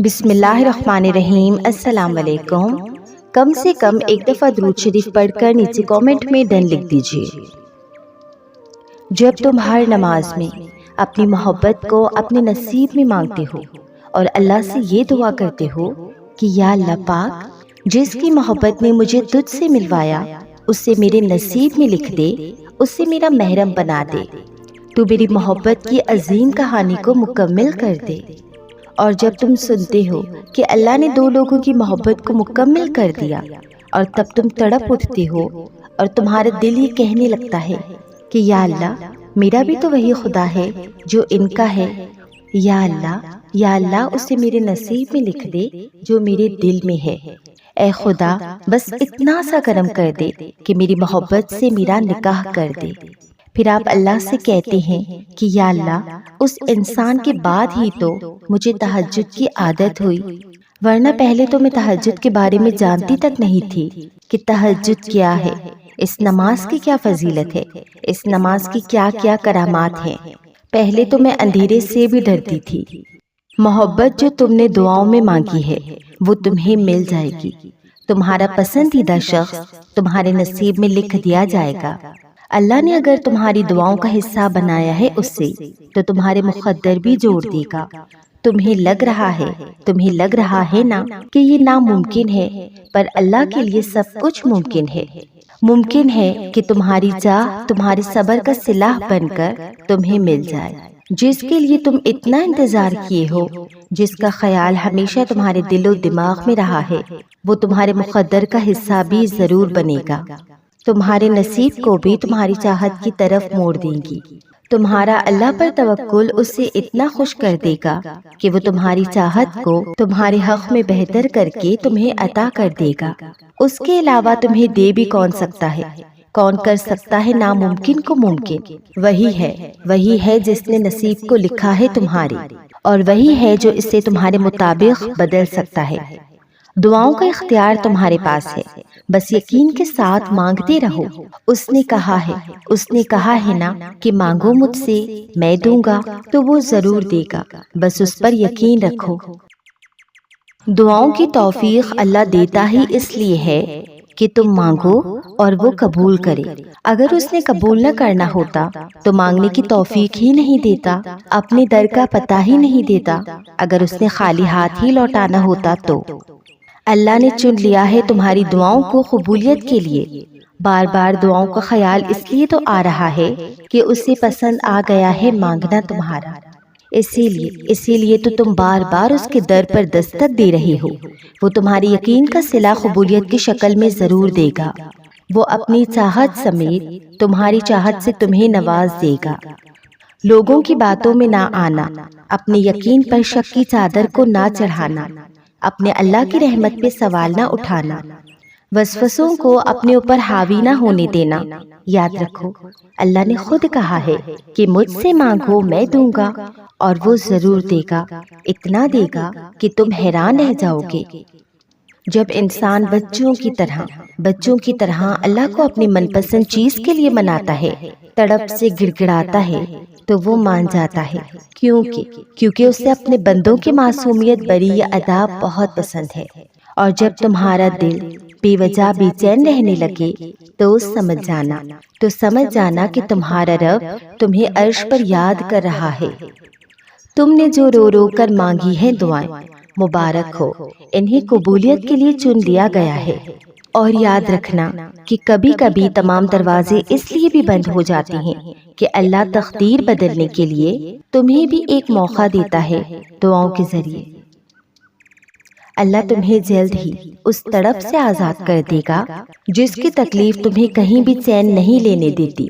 بسم اللہ الرحمن الرحیم۔ السلام علیکم۔ کم سے کم ایک دفعہ درود شریف پڑھ کر نیچے کامنٹ میں ڈن لکھ دیجیے۔ جب تم ہر نماز میں اپنی محبت کو اپنے نصیب میں مانگتے ہو اور اللہ سے یہ دعا کرتے ہو کہ یا اللہ پاک، جس کی محبت نے مجھے تجھ سے ملوایا اسے میرے نصیب میں لکھ دے، اسے میرا محرم بنا دے، تو میری محبت کی عظیم کہانی کو مکمل کر دے۔ اور جب تم سنتے ہو کہ اللہ نے دو لوگوں کی محبت کو مکمل کر دیا، اور تب تم تڑپ اٹھتے ہو اور تمہارا دل یہ کہنے لگتا ہے کہ یا اللہ، میرا بھی تو وہی خدا ہے جو ان کا ہے، یا اللہ اسے میرے نصیب میں لکھ دے جو میرے دل میں ہے۔ اے خدا، بس اتنا سا کرم کر دے کہ میری محبت سے میرا نکاح کر دے۔ پھر آپ اللہ سے کہتے ہیں کہ یا اللہ، اس انسان کے بعد ہی تو مجھے تہجد کی عادت ہوئی، ورنہ پہلے تو میں تہجد کے بارے میں جانتی تک نہیں تھی کہ تہجد کیا ہے، اس نماز کی کیا فضیلت ہے، اس نماز کی کیا کیا کرامات ہیں۔ پہلے تو میں اندھیرے سے بھی ڈرتی تھی۔ محبت جو تم نے دعاؤں میں مانگی ہے وہ تمہیں مل جائے گی، تمہارا پسندیدہ شخص تمہارے نصیب میں لکھ دیا جائے گا۔ اللہ نے اگر تمہاری دعاؤں کا حصہ بنایا ہے اس سے، تو تمہارے مقدر بھی جوڑ دے گا۔ تمہیں لگ رہا ہے نا کہ یہ ناممکن ہے، پر اللہ کے لیے سب کچھ ممکن ہے۔ ممکن ہے کہ تمہاری چاہ تمہارے صبر کا سلاح بن کر تمہیں مل جائے۔ جس کے لیے تم اتنا انتظار کیے ہو، جس کا خیال ہمیشہ تمہارے دل و دماغ میں رہا ہے، وہ تمہارے مقدر کا حصہ بھی ضرور بنے گا۔ تمہارے نصیب کو بھی تمہاری چاہت کی طرف موڑ دیں گی۔ تمہارا اللہ پر توکل اسے اتنا خوش کر دے گا کہ وہ تمہاری چاہت کو تمہارے حق میں بہتر کر کے تمہیں عطا کر دے گا۔ اس کے علاوہ تمہیں دے بھی کون سکتا ہے؟ کون کر سکتا ہے ناممکن کو ممکن؟ وہی ہے جس نے نصیب کو لکھا ہے تمہارے، اور وہی ہے جو اسے تمہارے مطابق بدل سکتا ہے۔ دعاؤں کا اختیار تمہارے پاس ہے، بس یقین کے ساتھ مانگتے رہو۔ اس نے کہا ہے نا کہ مانگو مجھ سے میں دوں گا، تو وہ ضرور دے گا، بس اس پر یقین رکھو۔ دعاؤں کی توفیق اللہ دیتا ہی اس لیے ہے کہ تم مانگو اور وہ قبول کرے۔ اگر اس نے قبول نہ کرنا ہوتا تو مانگنے کی توفیق ہی نہیں دیتا، اپنے در کا پتہ ہی نہیں دیتا۔ اگر اس نے خالی ہاتھ ہی لوٹانا ہوتا تو اللہ نے چن لیا ہے تمہاری دعاؤں کو قبولیت کے لیے۔ بار بار دعاؤں کا خیال اس لیے تو آ رہا ہے کہ اسے پسند آ گیا ہے مانگنا تمہارا۔ اسی لیے تو تم بار بار اس کے در پر دستک دے رہے ہو۔ وہ تمہاری یقین کا صلہ قبولیت کی شکل میں ضرور دے گا۔ وہ اپنی چاہت سمیت تمہاری چاہت سے تمہیں نواز دے گا۔ لوگوں کی باتوں میں نہ آنا، اپنے یقین پر شک کی چادر کو نہ چڑھانا، اپنے اللہ کی رحمت پہ سوال نہ اٹھانا، وسوسوں کو اپنے اوپر حاوی نہ ہونے دینا۔ یاد رکھو، اللہ نے خود کہا ہے کہ مجھ سے مانگو میں دوں گا، اور وہ ضرور دے گا، اتنا دے گا کہ تم حیران رہ جاؤ گے۔ جب انسان بچوں کی طرح اللہ کو اپنی من پسند چیز کے لیے مناتا ہے، تڑپ سے گڑ گڑاتا ہے، تو وہ مان جاتا ہے، کیونکہ اسے اپنے بندوں کی معصومیت بری یا ادا بہت پسند ہے۔ اور جب تمہارا دل بے وجہ بے چین رہنے لگے تو سمجھ جانا کہ تمہارا رب تمہیں عرش پر یاد کر رہا ہے۔ تم نے جو رو رو کر مانگی ہیں دعائیں، مبارک ہو، انہیں قبولیت کے لیے چن لیا گیا ہے۔ اور یاد رکھنا کہ کبھی کبھی تمام دروازے اس لیے بھی بند ہو جاتے ہیں کہ اللہ تقدیر بدلنے کے لیے تمہیں بھی ایک موقع دیتا ہے دعاؤں کے ذریعے۔ اللہ تمہیں جلد ہی اس تڑپ سے آزاد کر دے گا جس کی تکلیف تمہیں کہیں بھی چین نہیں لینے دیتی۔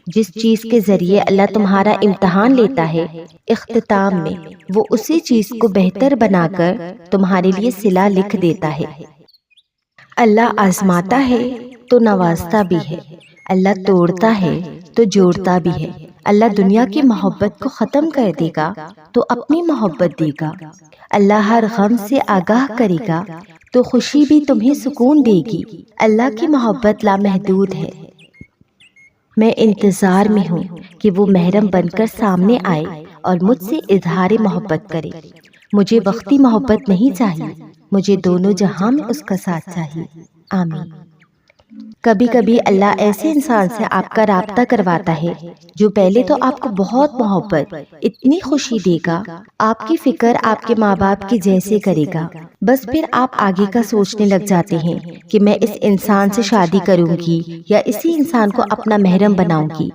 جس چیز کے ذریعے اللہ تمہارا امتحان لیتا ہے، اختتام میں وہ اسی چیز کو بہتر بنا کر تمہارے لیے صلہ لکھ دیتا ہے۔ اللہ آزماتا ہے تو نوازتا بھی ہے، اللہ توڑتا ہے تو جوڑتا بھی ہے۔ اللہ دنیا کی محبت کو ختم کر دے گا تو اپنی محبت دے گا۔ اللہ ہر غم سے آگاہ کرے گا تو خوشی بھی تمہیں سکون دے گی۔ اللہ کی محبت لامحدود ہے۔ میں انتظار میں ہوں کہ وہ محرم بن کر سامنے آئے اور مجھ سے اظہار محبت کرے۔ مجھے وقتی محبت نہیں چاہیے، مجھے دونوں جہاں میں اس کا ساتھ چاہیے۔ آمین۔ کبھی کبھی اللہ ایسے انسان سے آپ کا رابطہ کرواتا ہے جو پہلے تو آپ کو بہت محبت، اتنی خوشی دے گا، آپ کی فکر آپ کے ماں باپ کی جیسے کرے گا، بس پھر آپ آگے کا سوچنے لگ جاتے ہیں کہ میں اس انسان سے شادی کروں گی یا اسی انسان کو اپنا محرم بناؤں گی،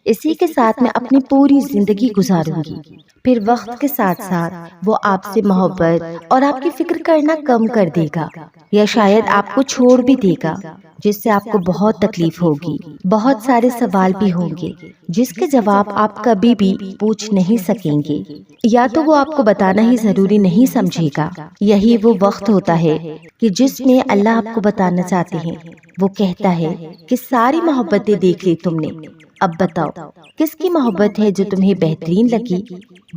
اسی کے ساتھ میں اپنی پوری زندگی گزاروں گی۔ پھر وقت کے ساتھ ساتھ وہ آپ سے محبت اور آپ کی فکر کرنا کم کر دے گا، یا شاید آپ کو چھوڑ بھی دے گا، جس سے آپ کو بہت تکلیف ہوگی، بہت سارے سوال بھی ہوں گے جس کے جواب آپ کبھی بھی پوچھ نہیں سکیں گے، یا تو وہ آپ کو بتانا ہی ضروری نہیں سمجھے گا۔ یہی وہ وقت ہوتا ہے کہ جس میں اللہ آپ کو بتانا چاہتے ہیں، وہ کہتا ہے کہ ساری محبتیں دیکھ لی تم نے، اب بتاؤ کس کی محبت ہے جو تمہیں بہترین لگی،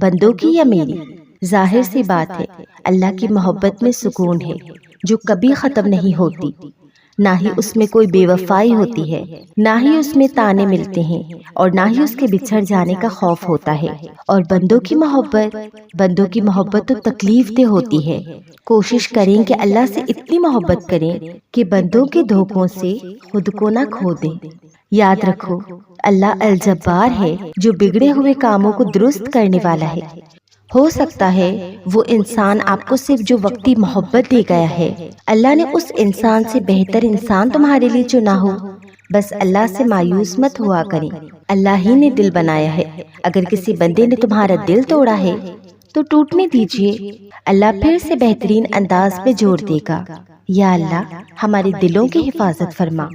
بندوں کی یا میری؟ ظاہر سی بات ہے اللہ کی محبت میں سکون ہے جو کبھی ختم نہیں ہوتی، نہ ہی اس میں کوئی بے وفائی ہوتی ہے، نہ ہی اس میں تانے ملتے ہیں، اور نہ ہی اس کے بچھڑ جانے کا خوف ہوتا ہے۔ اور بندوں کی محبت تو تکلیف دہ ہوتی ہے۔ کوشش کریں کہ اللہ سے اتنی محبت کریں کہ بندوں کے دھوکوں سے خود کو نہ کھو دیں۔ یاد رکھو اللہ الجبار ہے جو بگڑے ہوئے کاموں کو درست کرنے والا ہے۔ ہو سکتا ہے وہ انسان آپ کو صرف جو وقتی محبت دے گیا ہے، اللہ نے اس انسان سے بہتر انسان تمہارے لیے چنا ہو۔ بس اللہ سے مایوس مت ہوا کریں، اللہ ہی نے دل بنایا ہے۔ اگر کسی بندے نے تمہارا دل توڑا ہے تو ٹوٹنے دیجیے، اللہ پھر سے بہترین انداز میں جوڑ دے گا۔ یا اللہ ہمارے دلوں کی حفاظت فرما۔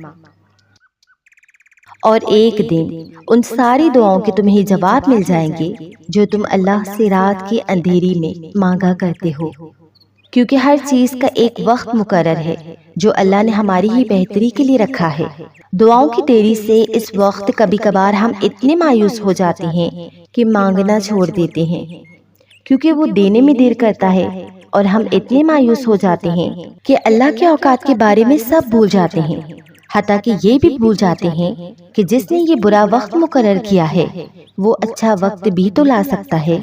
اور ایک دن ان ساری دعاؤں کے تمہیں جواب مل جائیں گے جو تم اللہ سے رات کی اندھیری میں مانگا کرتے ہو، کیونکہ ہر چیز کا ایک وقت مقرر ہے جو اللہ نے ہماری ہی بہتری کے لیے رکھا ہے۔ دعاؤں کی دیری سے اس وقت کبھی کبھار ہم اتنے مایوس ہو جاتے ہیں کہ مانگنا چھوڑ دیتے ہیں، کیونکہ وہ دینے میں دیر کرتا ہے، اور ہم اتنے مایوس ہو جاتے ہیں کہ اللہ کے اوقات کے بارے میں سب بھول جاتے ہیں، حتیٰ کہ یہ بھی بھول جاتے ہیں کہ جس نے یہ برا وقت مقرر کیا ہے وہ اچھا وقت بھی تو لا سکتا ہے۔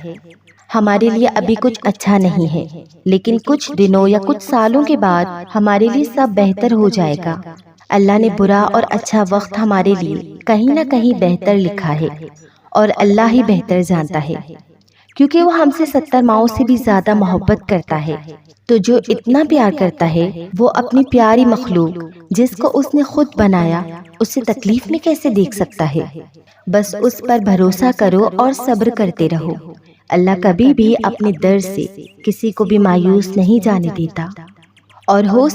ہمارے لیے ابھی کچھ اچھا نہیں ہے، لیکن کچھ دنوں یا کچھ سالوں کے بعد ہمارے لیے سب بہتر ہو جائے گا۔ اللہ نے برا اور اچھا وقت ہمارے لیے کہیں نہ کہیں بہتر لکھا ہے، اور اللہ ہی بہتر جانتا ہے، کیونکہ وہ ہم سے 70 ماؤں سے بھی زیادہ محبت کرتا ہے۔ تو جو اتنا پیار کرتا ہے وہ اپنی پیاری مخلوق جس کو اس نے خود بنایا اسے تکلیف میں کیسے دیکھ سکتا ہے؟ بس اس پر بھروسہ کرو اور صبر کرتے رہو۔ اللہ کبھی بھی اپنے در سے کسی کو بھی مایوس نہیں جانے دیتا۔ اور ہو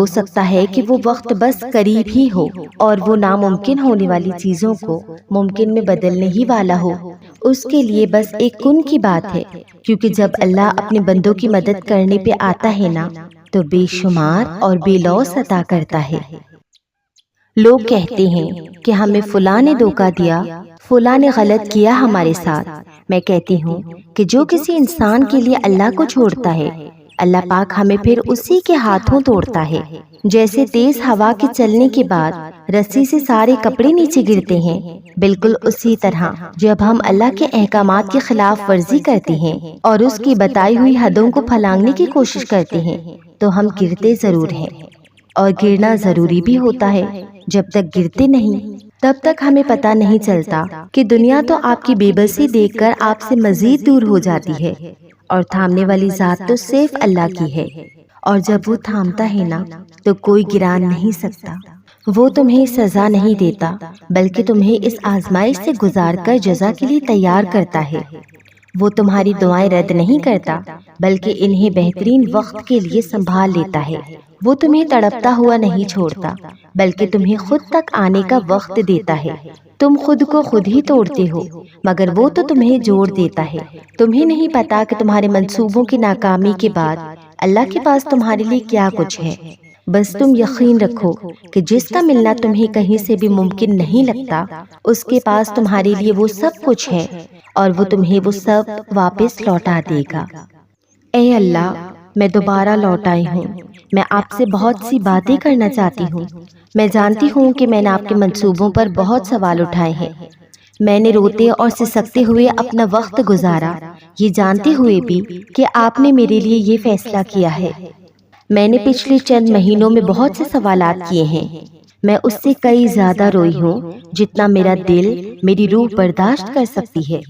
سکتا ہے کہ وہ وقت بس قریب ہی ہو، اور وہ ناممکن ہونے والی چیزوں کو ممکن میں بدلنے ہی والا ہو۔ اس کے لیے بس ایک کن کی بات ہے، کیونکہ جب اللہ اپنے بندوں کی مدد کرنے پہ آتا ہے نا تو بے شمار اور بے لوث عطا کرتا ہے۔ لوگ کہتے ہیں کہ ہمیں فلاں نے دھوکہ دیا، فلاں نے غلط کیا ہمارے ساتھ۔ میں کہتی ہوں کہ جو کسی انسان کے لیے اللہ کو چھوڑتا ہے، اللہ پاک ہمیں پھر اسی کے ہاتھوں توڑتا ہے۔ جیسے تیز ہوا کے چلنے کے بعد رسی سے سارے کپڑے نیچے گرتے ہیں، بالکل اسی طرح جب ہم اللہ کے احکامات کی خلاف ورزی کرتے ہیں اور اس کی بتائی ہوئی حدوں کو پھلانگنے کی کوشش کرتے ہیں تو ہم گرتے ضرور ہیں، اور گرنا ضروری بھی ہوتا ہے۔ جب تک گرتے نہیں تب تک ہمیں پتہ نہیں چلتا کہ دنیا تو آپ کی بے بسی دیکھ کر آپ سے مزید دور ہو جاتی ہے، اور تھامنے والی ذات تو صرف اللہ کی ہے، اور جب وہ تھامتا ہے نا تو کوئی گرا نہیں سکتا۔ وہ تمہیں سزا نہیں دیتا بلکہ تمہیں اس آزمائش سے گزار کر جزا کے لیے تیار کرتا ہے۔ وہ تمہاری دعائیں رد نہیں کرتا بلکہ انہیں بہترین وقت کے لیے سنبھال لیتا ہے۔ وہ تمہیں تڑپتا ہوا نہیں چھوڑتا بلکہ تمہیں خود تک آنے کا وقت دیتا ہے۔ تم خود کو خود ہی توڑتے ہو مگر وہ تو تمہیں جوڑ دیتا ہے۔ تمہیں نہیں پتا کہ تمہارے منصوبوں کی ناکامی کے بعد اللہ کے پاس تمہارے لیے کیا کچھ ہے۔ بس تم یقین رکھو کہ جس کا ملنا تمہیں کہیں سے بھی ممکن نہیں لگتا، اس کے پاس تمہارے لیے وہ سب کچھ ہے، اور وہ تمہیں وہ سب واپس لوٹا دے گا۔ اے اللہ، میں دوبارہ لوٹ آئی ہوں۔ میں آپ سے بہت سی باتیں کرنا چاہتی ہوں۔ میں جانتی ہوں کہ میں نے آپ کے منصوبوں پر بہت سوال اٹھائے ہیں، میں نے روتے اور سسکتے ہوئے اپنا وقت گزارا، یہ جانتے ہوئے بھی کہ آپ نے میرے لیے یہ فیصلہ کیا ہے۔ میں نے پچھلے چند مہینوں میں بہت سے سوالات کیے ہیں۔ میں اس سے کئی زیادہ روئی ہوں جتنا میرا دل، میری روح برداشت کر سکتی ہے۔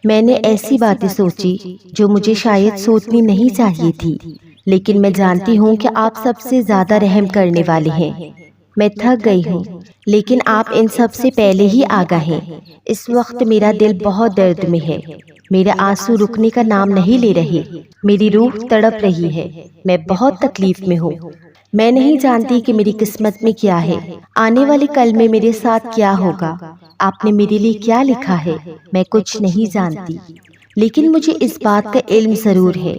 میں نے ایسی باتیں سوچی جو مجھے شاید سوچنی نہیں چاہیے تھی، لیکن میں جانتی ہوں کہ آپ سب سے زیادہ رحم کرنے والے ہیں۔ میں تھک گئی ہوں، لیکن آپ ان سب سے پہلے ہی آگاہ ہیں۔ اس وقت میرا دل بہت درد میں ہے، میرے آنسو رکنے کا نام نہیں لے رہے، میری روح تڑپ رہی ہے، میں بہت تکلیف میں ہوں۔ میں نہیں جانتی کہ میری قسمت میں کیا ہے، آنے والے کل میں میرے ساتھ کیا ہوگا، آپ نے میرے لیے کیا لکھا ہے، میں کچھ نہیں جانتی۔ لیکن مجھے اس بات کا علم ضرور ہے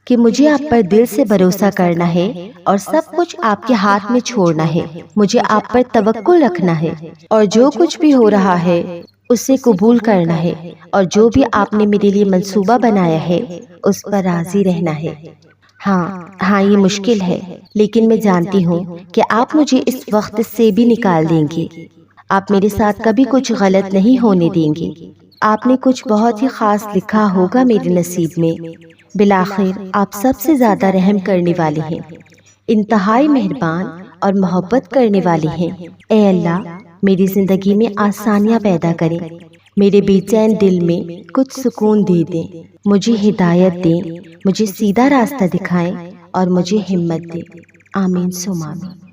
کہ مجھے آپ پر دل سے بھروسہ کرنا ہے اور سب کچھ آپ کے ہاتھ میں چھوڑنا ہے۔ مجھے آپ پر توکل رکھنا ہے اور جو کچھ بھی ہو رہا ہے اسے قبول کرنا ہے، اور جو بھی آپ نے میرے لیے منصوبہ بنایا ہے اس پر راضی رہنا ہے۔ ہاں یہ مشکل ہے، لیکن میں جانتی ہوں کہ آپ مجھے اس وقت سے بھی نکال دیں گے۔ آپ میرے ساتھ کبھی کچھ غلط نہیں ہونے دیں گے۔ آپ نے کچھ بہت ہی خاص لکھا ہوگا میرے نصیب میں۔ بالآخر آپ سب سے زیادہ رحم کرنے والے ہیں، انتہائی مہربان اور محبت کرنے والے ہیں۔ اے اللہ، میری زندگی میں آسانیاں پیدا کریں، میرے بے چین دل میں کچھ سکون دے دیں، مجھے ہدایت دیں، مجھے سیدھا راستہ دکھائیں اور مجھے ہمت دیں۔ آمین ثم آمین۔